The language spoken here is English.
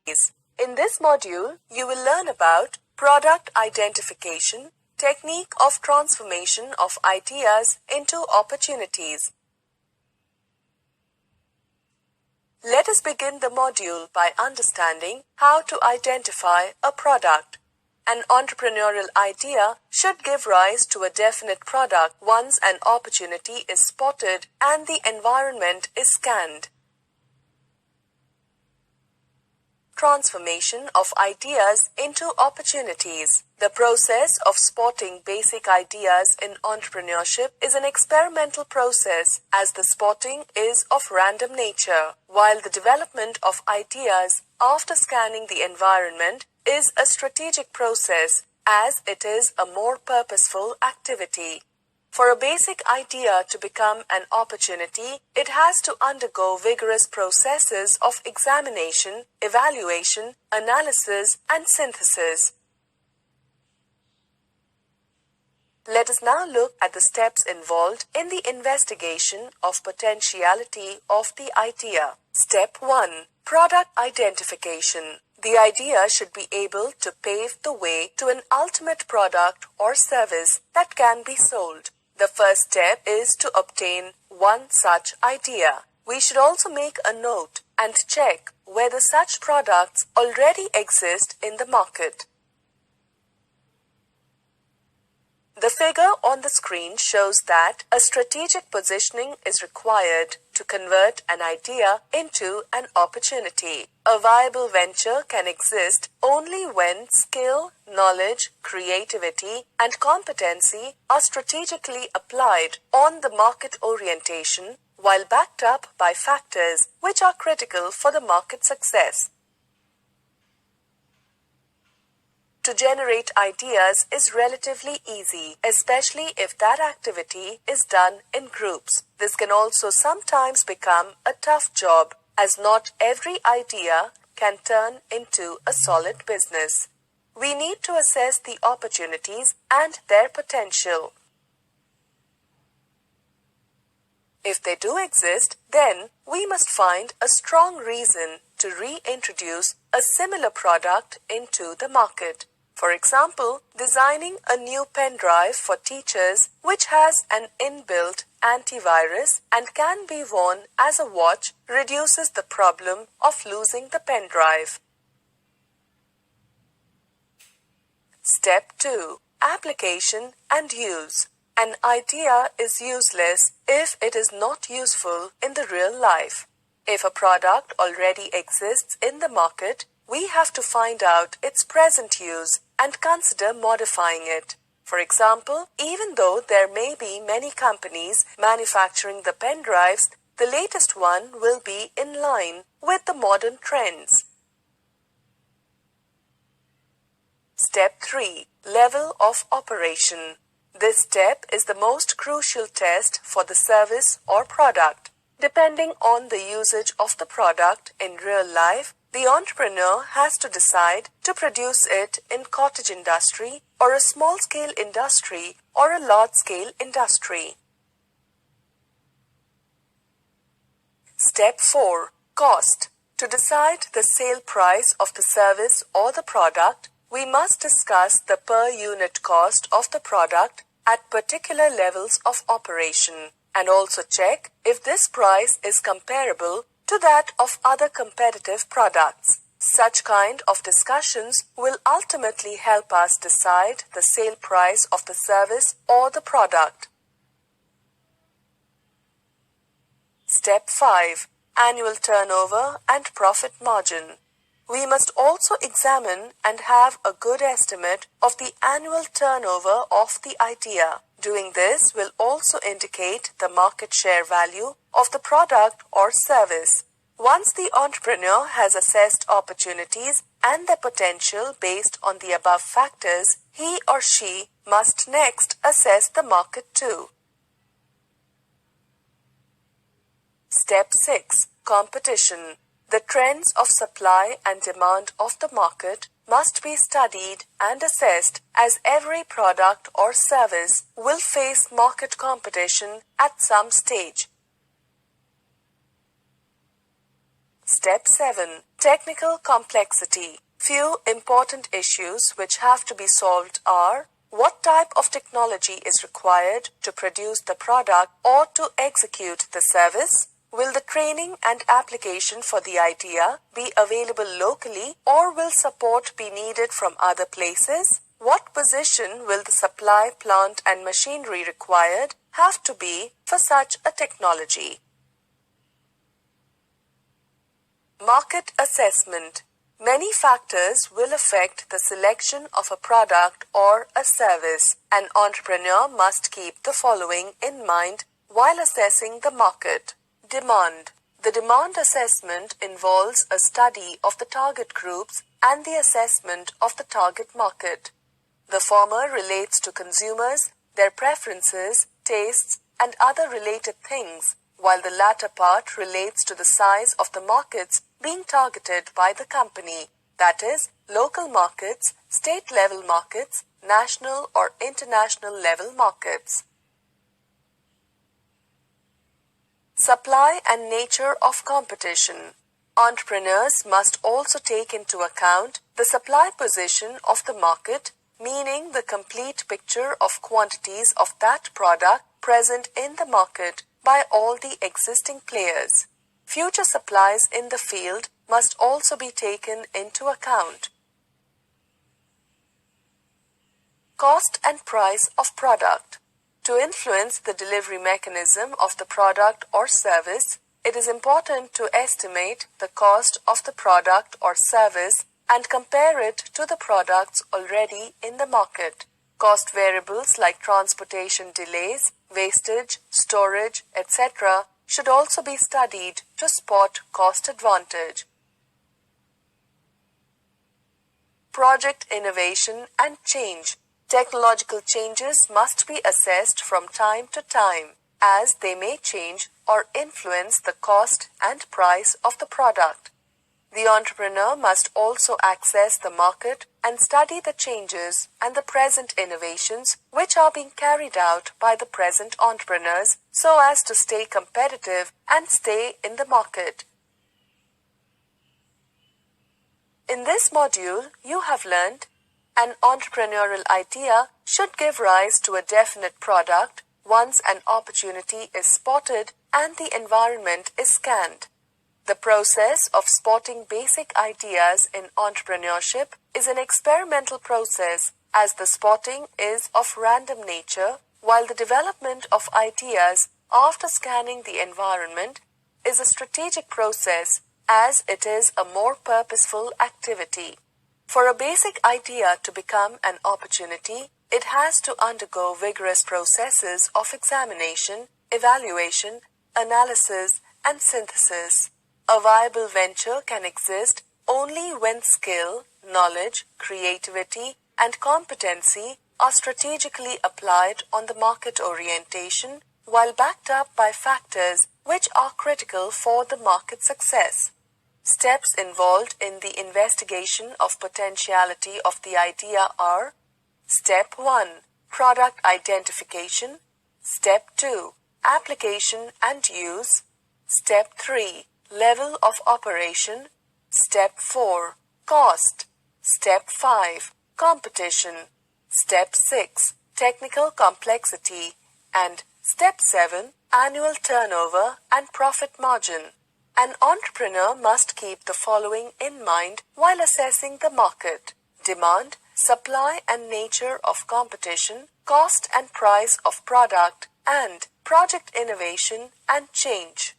In this module, you will learn about product identification, technique of transformation of ideas into opportunities. Let us begin the module by understanding how to identify a product. An entrepreneurial idea should give rise to a definite product once an opportunity is spotted and the environment is scanned. Transformation of ideas into opportunities. The process of spotting basic ideas in entrepreneurship is an experimental process, as the spotting is of random nature, while the development of ideas after scanning the environment is a strategic process, as it is a more purposeful activity. For a basic idea to become an opportunity, it has to undergo vigorous processes of examination, evaluation, analysis, and synthesis. Let us now look at the steps involved in the investigation of potentiality of the idea. Step 1. Product identification. The idea should be able to pave the way to an ultimate product or service that can be sold. The first step is to obtain one such idea. We should also make a note and check whether such products already exist in the market. The figure on the screen shows that a strategic positioning is required to convert an idea into an opportunity. A viable venture can exist only when skill, knowledge, creativity, and competency are strategically applied on the market orientation, while backed up by factors which are critical for the market success. To generate ideas is relatively easy, especially if that activity is done in groups. This can also sometimes become a tough job, as not every idea can turn into a solid business. We need to assess the opportunities and their potential. If they do exist, then we must find a strong reason to reintroduce a similar product into the market. For example, designing a new pen drive for teachers which has an inbuilt antivirus and can be worn as a watch reduces the problem of losing the pen drive. Step 2. Application and use. An idea is useless if it is not useful in the real life. If a product already exists in the market, we have to find out its present use and consider modifying it. For example, even though there may be many companies manufacturing the pen drives, the latest one will be in line with the modern trends. Step 3. Level of operation. This step is the most crucial test for the service or product. Depending on the usage of the product in real life, the entrepreneur has to decide to produce it in cottage industry or a small-scale industry or a large-scale industry. Step 4. Cost. To decide the sale price of the service or the product, we must discuss the per unit cost of the product at particular levels of operation and also check if this price is comparable to that of other competitive products. Such kind of discussions will ultimately help us decide the sale price of the service or the product. Step 5. Annual turnover and profit margin. We must also examine and have a good estimate of the annual turnover of the idea. Doing this will also indicate the market share value of the product or service. Once the entrepreneur has assessed opportunities and their potential based on the above factors, he or she must next assess the market too. Step 6. Competition. The trends of supply and demand of the market must be studied and assessed, as every product or service will face market competition at some stage. Step 7. Technical complexity. Few important issues which have to be solved are: what type of technology is required to produce the product or to execute the service? Will the training and application for the idea be available locally, or will support be needed from other places? What position will the supply plant and machinery required have to be for such a technology? Market assessment. Many factors will affect the selection of a product or a service. An entrepreneur must keep the following in mind while assessing the market. Demand. The demand assessment involves a study of the target groups and the assessment of the target market. The former relates to consumers, their preferences, tastes, and other related things, while the latter part relates to the size of the markets being targeted by the company, that is, local markets, state-level markets, national or international level markets. Supply and nature of competition. Entrepreneurs must also take into account the supply position of the market, meaning the complete picture of quantities of that product present in the market by all the existing players. Future supplies in the field must also be taken into account. Cost and price of product. To influence the delivery mechanism of the product or service, it is important to estimate the cost of the product or service and compare it to the products already in the market. Cost variables like transportation delays, wastage, storage, etc. should also be studied to spot cost advantage. Project innovation and change. Technological changes must be assessed from time to time, as they may change or influence the cost and price of the product. The entrepreneur must also access the market and study the changes and the present innovations which are being carried out by the present entrepreneurs so as to stay competitive and stay in the market. In this module, you have learned an entrepreneurial idea should give rise to a definite product once an opportunity is spotted and the environment is scanned. The process of spotting basic ideas in entrepreneurship is an experimental process, as the spotting is of random nature, while the development of ideas after scanning the environment is a strategic process, as it is a more purposeful activity. For a basic idea to become an opportunity, it has to undergo vigorous processes of examination, evaluation, analysis, and synthesis. A viable venture can exist only when skill, knowledge, creativity, and competency are strategically applied on the market orientation, while backed up by factors which are critical for the market success. Steps involved in the investigation of potentiality of the idea are: Step 1. Product identification. Step 2. Application and use. Step 3. Level of operation. Step 4. Cost. Step 5. Competition. Step 6. Technical complexity. And Step 7. Annual turnover and profit margin. An entrepreneur must keep the following in mind while assessing the market: demand, supply and nature of competition, cost and price of product, and project innovation and change.